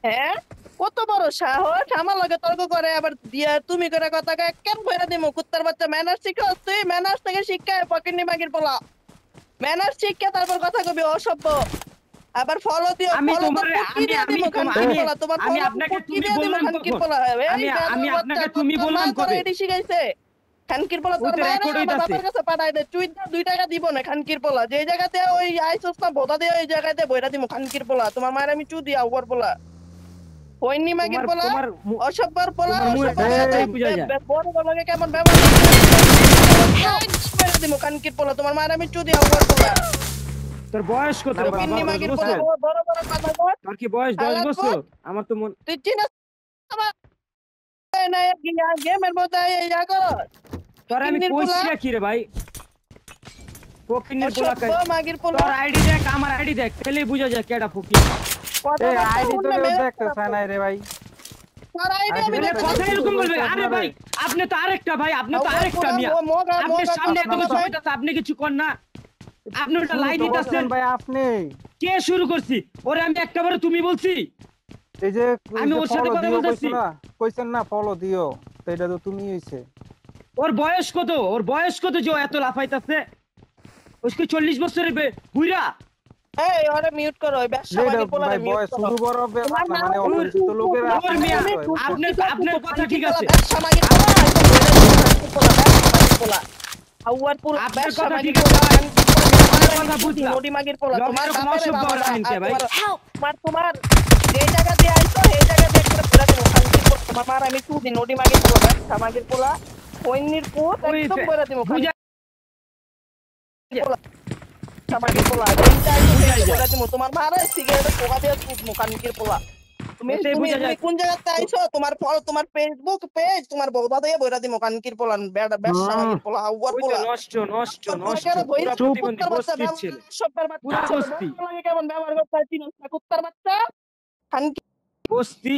হ্যাঁ, কত বড় সাহস আমার লগে তর্ক করে, আবার দিয়া তুমি করে কথা কয়, কেন বইরা দিমু কুত্তার বাচ্চা। ম্যানার্স শিখো তুই, ম্যানার্স থেকে শিক্ষা পকেটনি মাগির পোলা। ম্যানার্স শিক্ষা তারপর কথা কবি, অসভ্য। আবার ফলো দিও, আমি ফলো তোর তোমার পুটকি আমি দিয়ে আমি দিমু তোমার খানকির আমি পোলা, তোমার আমি ফলো আপনাকে পুটকি তুমি দিয়ে দিমু বললাম খানকির কখন? পোলা। এই আমি বেদব বাচ্চা, আপনাকে তুমি তোর মা বললাম তোর কবে? এডি শিখাইছে খানকির পোলা। ওই তোর তো মায়েরা রেকর্ড আমার হইতাছে। বাবার কাছে পাঠাই দে, তুই 2 টাকা দিব না খানকির পোলা। যে জায়গাতে ওই আইসোস না বোধা দিয়ে, ওই জায়গাতে বইরা দিমু খানকির পোলা। তোমার মায়ের আমি চু দিয়া ওভার পোলা, হইনি মাগির তোমার পোলা, তোমার অসভ্যর পোলা, তোমার মুখের অসভ্যর ভাষা সাথে দেখলেই বুঝা যায়। বড় বড়কে কেমন ব্যবহার করতে হয় বুঝো না, কুত্তার বাচ্চা। বইরা দিমু খানকির পোলা, তোমার মায়ের আমি চু দিয়া ওভার পোলা। তোর বয়স কত রে নাম্বার বাবা? ফকিন্নি 10 মাগির পোলা, বছর? বড় বড় কথা বল। তোর কি বয়স 10 হালার বছর? পুত, আমার তো তুই চিনিস আমার না গেমের মধ্যে ইয়া কর। তোর আমি ফকিন্নির পোলা, কইছি কি রে ভাই? ফকিনের পোলা অসভ্য মাগির পোলা, তোর আইডি দেখ, আমার আইডি দেখ, তাহলেই বুঝা যায় কেডা ফকির। কথা এই বার্তা আইডি তো শুনলে কেউ মেরে দেখতে চায় না রে ভাই। তোর আইডি আইডি আমি তাহলে দেখতে দেখতে কথা চাইছি এরকম তো বলবে? বলছে আরে আপনারে। ভাই, আপনি তো আরেকটা ভাই, আপনি তো ওভার আরেকটা পোলা, মিয়া। মগা আপনি মগা সামনে কথা এত বলা কিছু ভাই। হইতাছে, আপনি কিছু কর না। আপনি ওটা শুরু লাই তো করছেন দিতেছেন। ভাই আপনি। কে শুরু করছি? ওরে আমি একবারে তুমি বলছি? এই যে আমি ওর সাথে ফলো কথা দিও কইছো বলতেছি। না, কইছেন না ফলো দিও, তো এটা তো তুমি হইছে। ওর বয়স কত? ওর বয়স কত যে ও এত লাফাইতাছে? ওকে 40 বছরের বুইরা। এই ওরে মিউট করো, ওই ব্যবসা যে এটা মাগির পোলারে ভাই মিউট বয়স করো। শুরু বড় ব্যাপার তোমার না, নাম মানে ওর অপরিচিত লোকের ওর আপনার মিয়া, নাম আপনার কথা ঠিক আছে। ব্যবসা মাগির পোলা, একদম বইরা দিমু খানকির পোলা, ব্যবসা মাগির পোলা। আউয়ার পোলা, আপনার ব্যবসা কথা মাগির ঠিক আছে পোলা, ভাই, খানকির পোলা। তোমার আপনার মায়ের আমি কথা চুদি বুঝলাম। নডি মাগির পোলা। লগে তোমার এরকম বাপেরে অসভ্য আমার হরামেন কে ভাই? তোমার যে জায়গা দিয়ে আইছো সেই জায়গা দিয়ে একটা বইরা দিমু খানকির পোলা। তোমার মার আমি চুদি নডি মাগির পোলা, ব্যবসা মাগির পোলা, হইন্নির পুত, ওই একদম বইরা দিমু বুঝা খানকির পোলা। মাগির পোলা যেইটা আইছো বুঝাই সেইটা যায়, বইরা দিমু। তোমার মারে সিগারেটের পোকা দিয়ে চুদমু খানকির পোলা। তুমি এটাই তুমি বুঝা তুমি যায়। কোন জায়গাতে আইছো? তোমার তোমার ফেসবুক পেজ তোমার বউবা দিয়ে বইরা দিমু কানকির পোলান, ব্যবসা মাগির পোলা, হাউয়ার ওই তো পোলা। নষ্ট নষ্ট তোর পোলা নষ্ট, কেন পুরা বইরা প্রতিবন্ধী কুত্তার বাচ্চা, বস্তির ছেলে, সব্বার বাচ্চা পুরা ছোট বস্তি বড় লাগে কেমন ব্যবহার করতে হয় চিনিস না কুত্তার বাচ্চা। খানকি বস্তি।